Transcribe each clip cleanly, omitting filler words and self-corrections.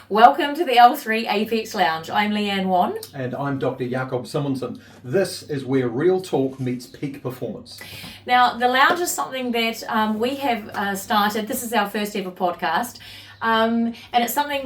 Welcome to the L3 Apex Lounge. I'm Leanne Wan. And I'm Dr. Jakob Simonson. This is where real talk meets peak performance. Now, the lounge is something that we have started. This is our first ever podcast. And it's something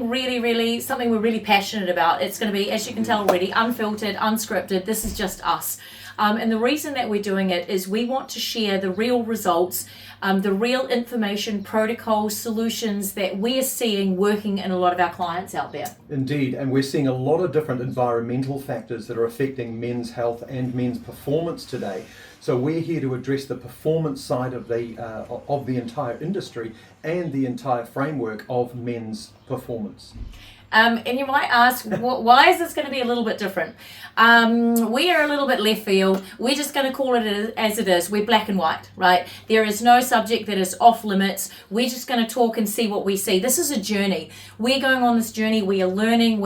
something we're really passionate about. It's going to be, as you can tell already, unfiltered, unscripted. This is just us. And the reason that we're doing it is we want to share the real results, the real information, protocols, solutions that we're seeing working in a lot of our clients out there. Indeed, and we're seeing a lot of different environmental factors that are affecting men's health and men's performance today. So we're here to address the performance side of the entire industry and the entire framework of men's performance. And you might ask, why is this going to be a little bit different? We are a little bit left field. We're just going to call it as it is. We're black and white, right? There is no subject that is off limits. We're just going to talk and see what we see. This is a journey. We're going on this journey. We are learning.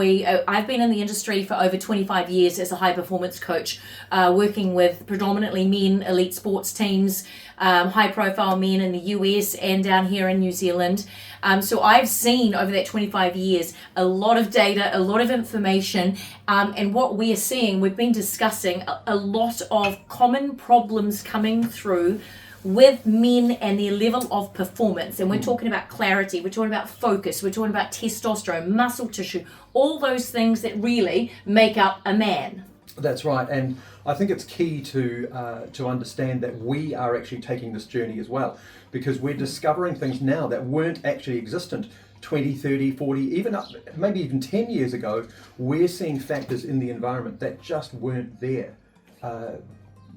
I've been in the industry for over 25 years as a high performance coach, working with predominantly men, elite sports teams, high profile men in the US and down here in New Zealand. So I've seen over that 25 years a lot of data, a lot of information, and what we are seeing, we've been discussing a lot of common problems coming through with men and their level of performance. And we're talking about clarity, we're talking about focus, we're talking about testosterone, muscle tissue, all those things that really make up a man. That's right, and I think it's key to understand that we are actually taking this journey as well, because we're discovering things now that weren't actually existent 20, 30, 40, maybe even 10 years ago. We're seeing factors in the environment that just weren't there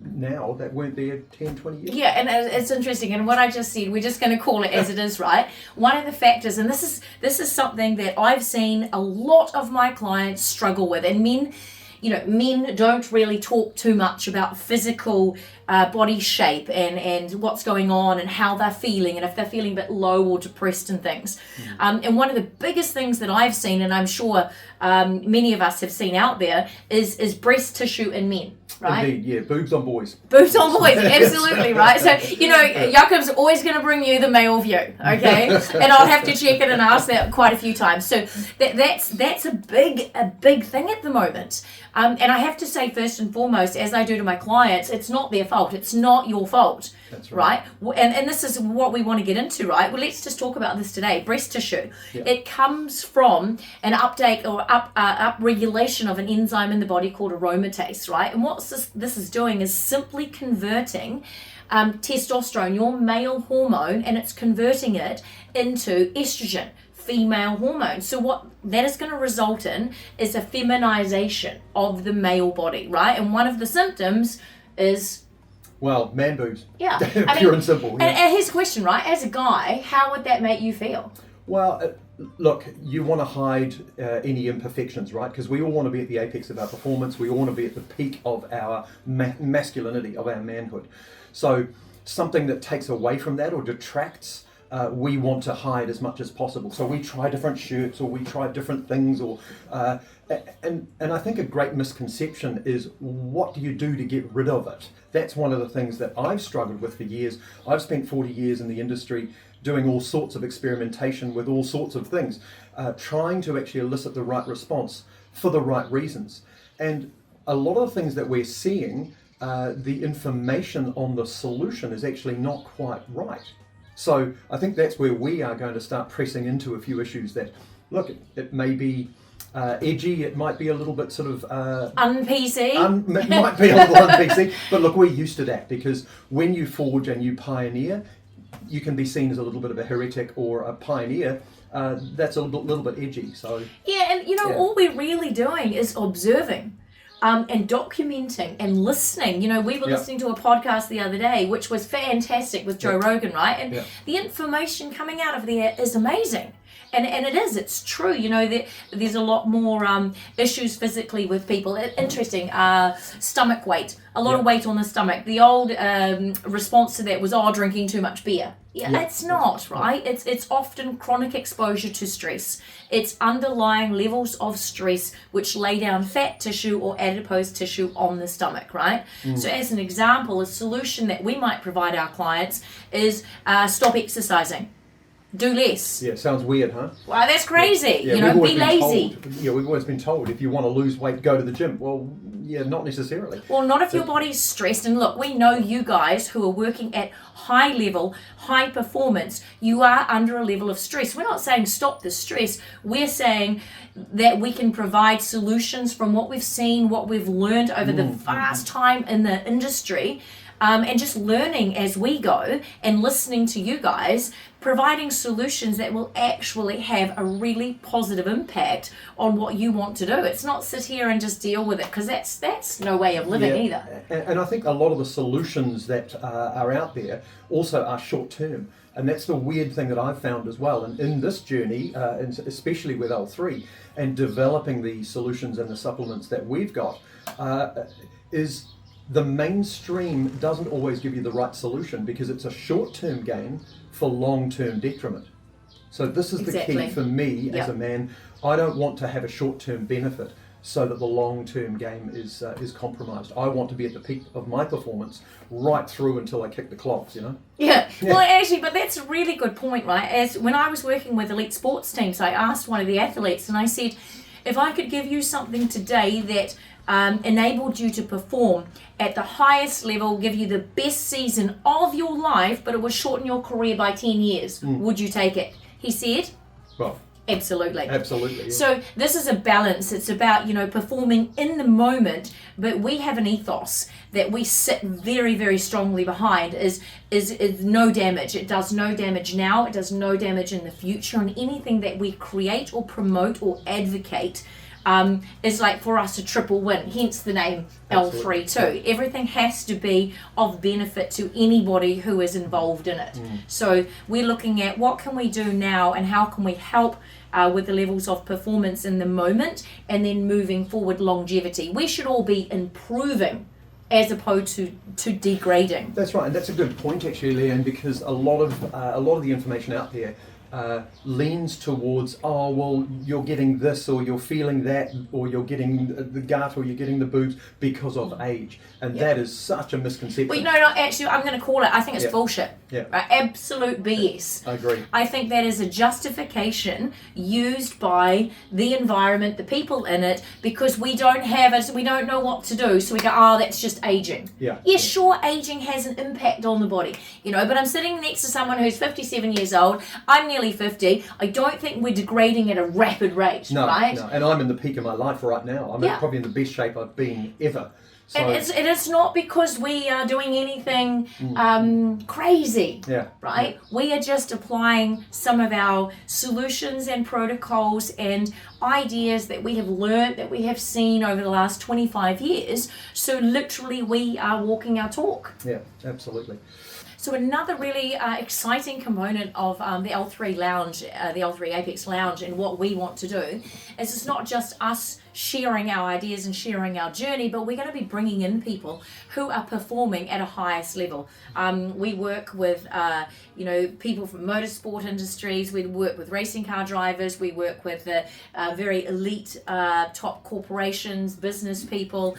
now, that weren't there 10, 20 years ago. Yeah, and it's interesting, and what I just said, we're just going to call it as it is, right? One of the factors, and this is something that I've seen a lot of my clients struggle with, and men don't really talk too much about physical body shape and what's going on and how they're feeling, and if they're feeling a bit low or depressed and things. And one of the biggest things that I've seen, and I'm sure many of us have seen out there, is breast tissue in men. Right? Indeed, yeah, boobs on boys. Boobs on boys, absolutely, right? So, Jakob's always going to bring you the male view, okay? And I'll have to check it and ask that quite a few times. So that's a big thing at the moment. And I have to say, first and foremost, as I do to my clients, it's not their fault. It's not your fault. That's right. And this is what we want to get into, right? Well, let's just talk about this today. Breast tissue. Yeah. It comes from an uptake or upregulation of an enzyme in the body called aromatase, right? And what this is doing is simply converting testosterone, your male hormone, and it's converting it into estrogen, female hormone. So what that is going to result in is a feminization of the male body, right? And one of the symptoms is... well, man boobs. Yeah. Pure and simple. Yeah. And here's a question, right? As a guy, how would that make you feel? Well, look, you want to hide any imperfections, right? Because we all want to be at the apex of our performance. We all want to be at the peak of our masculinity, of our manhood. So something that takes away from that or detracts, we want to hide as much as possible. So we try different shirts, or we try different things, or and I think a great misconception is, what do you do to get rid of it? That's one of the things that I've struggled with for years. I've spent 40 years in the industry doing all sorts of experimentation with all sorts of things, trying to actually elicit the right response for the right reasons. And a lot of the things that we're seeing, the information on the solution is actually not quite right. So I think that's where we are going to start pressing into a few issues that, look, it may be edgy, it might be a little bit sort of... un-PC. It might be a little un-PC, but look, we're used to that, because when you forge and you pioneer, you can be seen as a little bit of a heretic or a pioneer. That's a little bit edgy. So yeah, and all we're really doing is observing. And documenting and listening. We were listening to a podcast the other day, which was fantastic with Joe Rogan, right? And the information coming out of there is amazing. And it's true, there's a lot more issues physically with people. Interesting, stomach weight, a lot of weight on the stomach. The old response to that was, drinking too much beer. It's not, right? It's often chronic exposure to stress. It's underlying levels of stress which lay down fat tissue or adipose tissue on the stomach, right? So as an example, a solution that we might provide our clients is stop exercising. do less. Yeah, sounds weird, huh? Wow, that's crazy. Yeah, You know, we've always be been lazy. told, we've always been told if you want to lose weight, go to the gym. Well, yeah, not necessarily. Well, not if your body's stressed. And look, we know you guys who are working at high level, high performance, you are under a level of stress. We're not saying stop the stress. We're saying that we can provide solutions from what we've seen, what we've learned over the vast time in the industry. And just learning as we go and listening to you guys, providing solutions that will actually have a really positive impact on what you want to do. It's not sit here and just deal with it, because that's no way of living either. And I think a lot of the solutions that are out there also are short term. And that's the weird thing that I've found as well. And in this journey, and especially with L3, and developing the solutions and the supplements that we've got, is the mainstream doesn't always give you the right solution, because it's a short-term gain for long-term detriment. So this is the key for me as a man. I don't want to have a short-term benefit so that the long-term game is compromised. I want to be at the peak of my performance right through until I kick the clogs, you know? Yeah, well, actually, but that's a really good point, right? As when I was working with elite sports teams, I asked one of the athletes and I said, if I could give you something today that enabled you to perform at the highest level, give you the best season of your life, but it would shorten your career by 10 years, would you take it? He said, well, absolutely. Absolutely. Yeah. So this is a balance. It's about, performing in the moment, but we have an ethos that we sit very, very strongly behind is no damage. It does no damage now. It does no damage in the future. And anything that we create or promote or advocate is like for us a triple win, hence the name L3 too. Everything has to be of benefit to anybody who is involved in it. So we're looking at what can we do now and how can we help with the levels of performance in the moment, and then moving forward longevity. We should all be improving as opposed to degrading. That's right, and that's a good point actually, Leanne, because a lot of the information out there leans towards, oh, well, you're getting this, or you're feeling that, or you're getting the gut, or you're getting the boobs because of age. And that is such a misconception. Well, actually, I'm going to call it, I think it's bullshit. Yeah. Right? Absolute BS. I agree. I think that is a justification used by the environment, the people in it, because we don't have it, we don't know what to do, so we go, oh, that's just aging. Yeah. Sure, aging has an impact on the body, but I'm sitting next to someone who's 57 years old, I'm nearly 50, I don't think we're degrading at a rapid rate, right? No, and I'm in the peak of my life right now. I'm probably in the best shape I've been ever. So, and it's not because we are doing anything crazy, right? Yeah. We are just applying some of our solutions and protocols and ideas that we have learned, that we have seen over the last 25 years. So literally we are walking our talk. Yeah, absolutely. So another really exciting component of the L3 Lounge, the L3 Apex Lounge, and what we want to do is it's not just us sharing our ideas and sharing our journey, but we're going to be bringing in people who are performing at a highest level. We work with people from motorsport industries, we work with racing car drivers, we work with very elite top corporations, business people,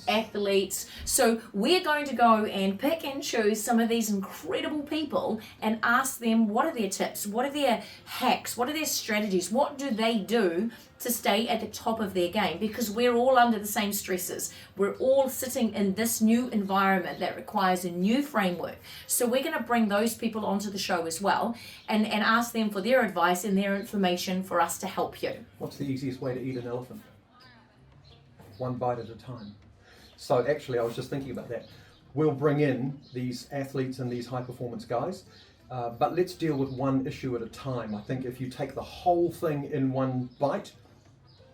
athletes. So we're going to go and pick and choose some of these incredible people and ask them what are their tips, what are their hacks, what are their strategies, what do they do to stay at the top of their game, because we're all under the same stresses. We're all sitting in this new environment that requires a new framework. So we're going to bring those people onto the show as well and ask them for their advice and their information for us to help you. What's the easiest way to eat an elephant? One bite at a time. So actually, I was just thinking about that. We'll bring in these athletes and these high performance guys, but let's deal with one issue at a time. I think if you take the whole thing in one bite,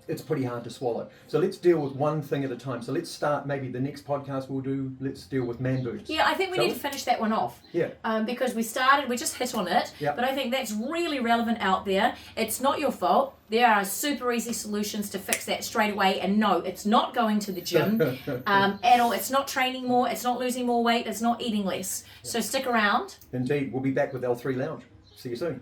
it's pretty hard to swallow. So let's deal with one thing at a time. So let's start, maybe the next podcast we'll do, let's deal with man boobs. Yeah, I think we need to finish that one off. Yeah. Because we just hit on it, but I think that's really relevant out there. It's not your fault. There are super easy solutions to fix that straight away. And no, it's not going to the gym at all. It's not training more. It's not losing more weight. It's not eating less. So stick around. Indeed. We'll be back with L3 Lounge. See you soon.